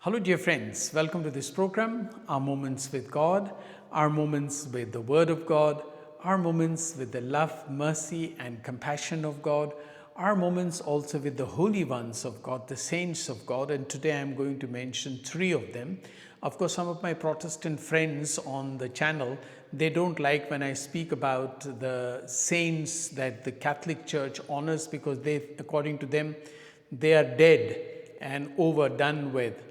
Hello, dear friends. Welcome to this program, Our Moments with God, our moments with the Word of God, our moments with the love, mercy, and compassion of God, our moments also with the holy ones of God, the saints of God. And today I'm going to mention three of them. Of course, some of my Protestant friends on the channel, they don't like when I speak about the saints that the Catholic Church honors because according to them, they are dead and overdone with.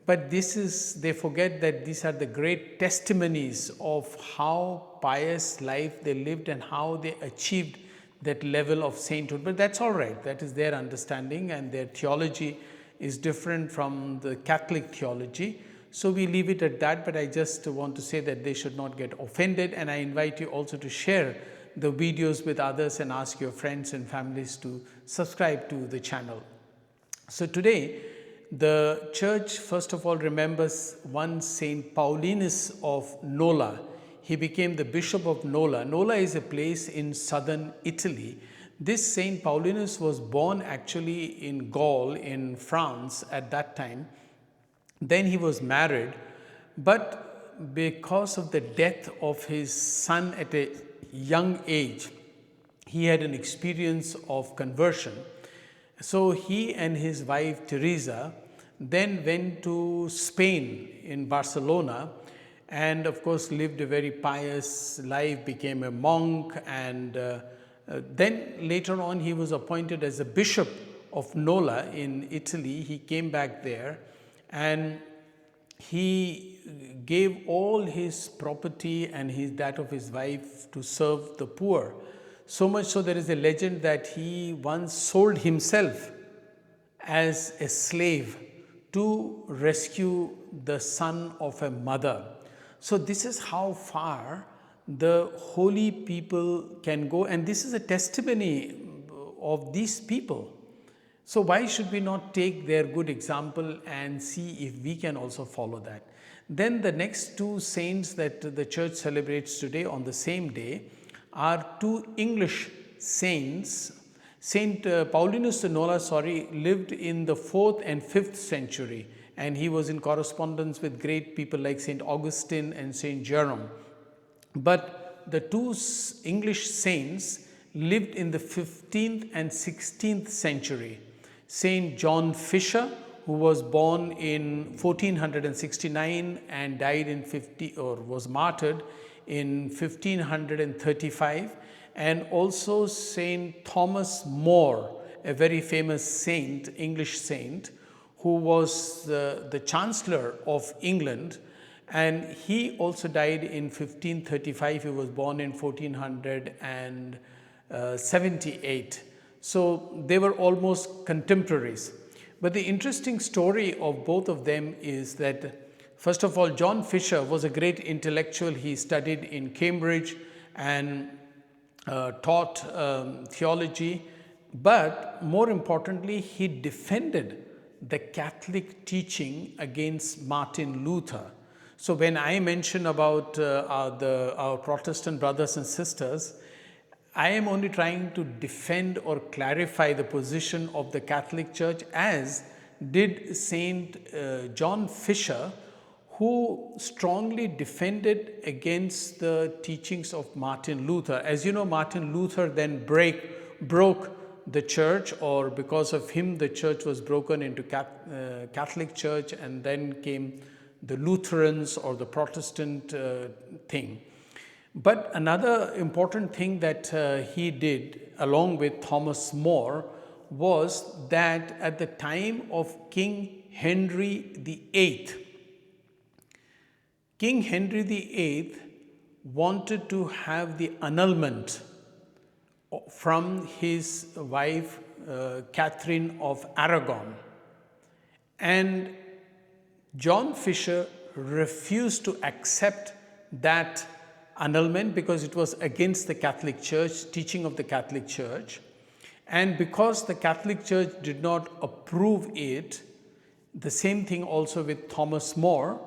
But they forget that these are the great testimonies of how pious life they lived and how they achieved that level of sainthood. But that's all right. That is their understanding, and their theology is different from the Catholic theology. So we leave it at that, but I just want to say that they should not get offended, and I invite you also to share the videos with others and ask your friends and families to subscribe to the channel. So today, the church first of all remembers one Saint Paulinus of Nola. He became the Bishop of Nola. Nola is a place in southern Italy. This Saint Paulinus was born actually in Gaul in France at that time. Then he was married, but because of the death of his son at a young age, he had an experience of conversion. So he and his wife Teresa then went to Spain in Barcelona, and of course lived a very pious life, became a monk, and then later on he was appointed as a bishop of Nola in Italy. He came back there and he gave all his property and that of his wife to serve the poor. So much so there is a legend that he once sold himself as a slave to rescue the son of a mother. So this is how far the holy people can go, and this is a testimony of these people. So why should we not take their good example and see if we can also follow that? Then the next two saints that the church celebrates today on the same day are two English saints. Saint Paulinus of Nola, lived in the 4th and 5th century, and he was in correspondence with great people like Saint Augustine and Saint Jerome. But the two English saints lived in the 15th and 16th century. Saint John Fischer, who was born in 1469 and died in was martyred in 1535, and also Saint Thomas More, a very famous saint, English saint, who was the Chancellor of England, and he also died in 1535. He was born in 1478. So they were almost contemporaries. But the interesting story of both of them is that, first of all, John Fisher was a great intellectual. He studied in Cambridge and taught theology, but more importantly, he defended the Catholic teaching against Martin Luther. So when I mention about our Protestant brothers and sisters, I am only trying to defend or clarify the position of the Catholic Church, as did Saint John Fisher, who strongly defended against the teachings of Martin Luther. As you know, Martin Luther then broke the church, or because of him the church was broken into Catholic Church, and then came the Lutherans or the Protestant thing. But another important thing that he did along with Thomas More was that at the time of King Henry VIII, King Henry VIII wanted to have the annulment from his wife Catherine of Aragon, and John Fisher refused to accept that annulment because it was against the Catholic Church, teaching of the Catholic Church. And because the Catholic Church did not approve it, the same thing also with Thomas More,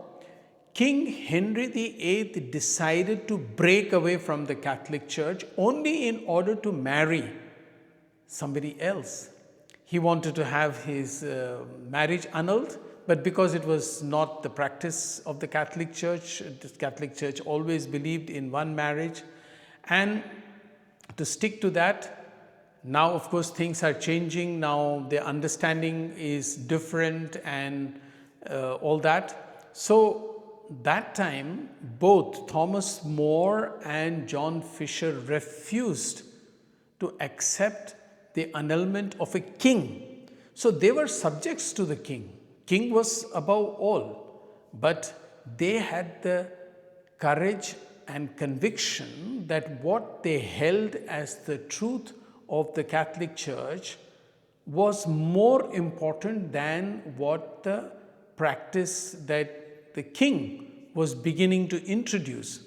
King Henry VIII decided to break away from the Catholic Church only in order to marry somebody else. He wanted to have his marriage annulled, but because it was not the practice of the Catholic Church, the Catholic Church always believed in one marriage, and to stick to that. Now, of course, things are changing. Now, the understanding is different and all that. So, that time, both Thomas More and John Fisher refused to accept the annulment of a king. So, they were subjects to the king. King was above all, but they had the courage and conviction that what they held as the truth of the Catholic Church was more important than what the practice that the king was beginning to introduce.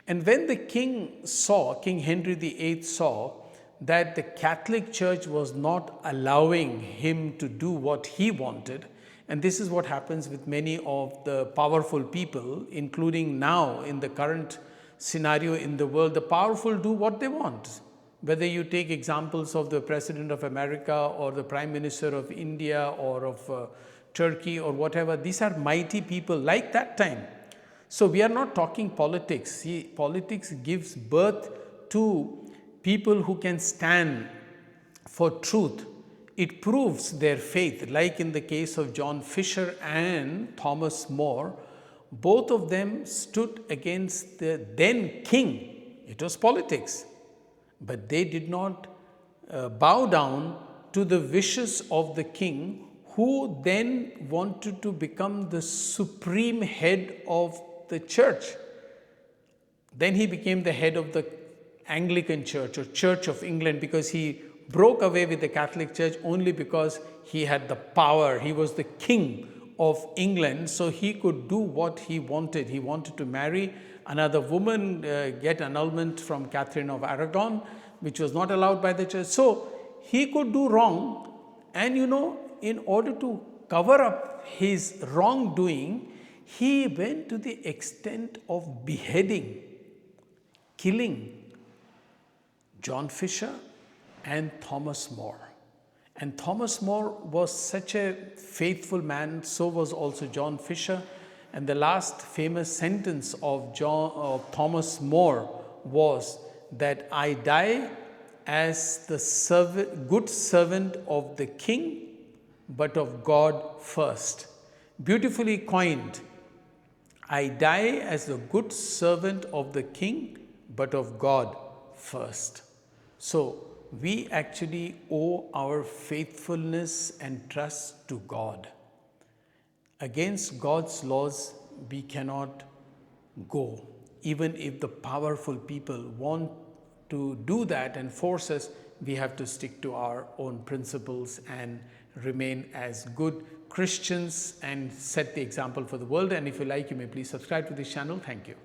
And when the king saw, King Henry VIII saw that the Catholic Church was not allowing him to do what he wanted, and this is what happens with many of the powerful people, including now in the current scenario in the world, the powerful do what they want. Whether you take examples of the President of America or the Prime Minister of India or of Turkey or whatever, these are mighty people like that time. So we are not talking politics. See, politics gives birth to people who can stand for truth. It proves their faith, like in the case of John Fisher and Thomas More. Both of them stood against the then king. It was politics. But they did not bow down to the wishes of the king, who then wanted to become the supreme head of the church. Then he became the head of the Anglican Church or Church of England, because he broke away with the Catholic Church only because he had the power. He was the king of England, so he could do what he wanted. He wanted to marry another woman, get annulment from Catherine of Aragon, which was not allowed by the church. So he could do wrong, and in order to cover up his wrongdoing, he went to the extent of beheading, killing John Fisher and Thomas More. And Thomas More was such a faithful man, so was also John Fisher. And the last famous sentence of Thomas More was that I die as the good servant of the king, but of God first. Beautifully coined. I die as the good servant of the king, but of God first. So we actually owe our faithfulness and trust to God. Against God's laws, we cannot go. Even if the powerful people want to do that and force us, we have to stick to our own principles and remain as good Christians and set the example for the world. And if you like, you may please subscribe to this channel. Thank you.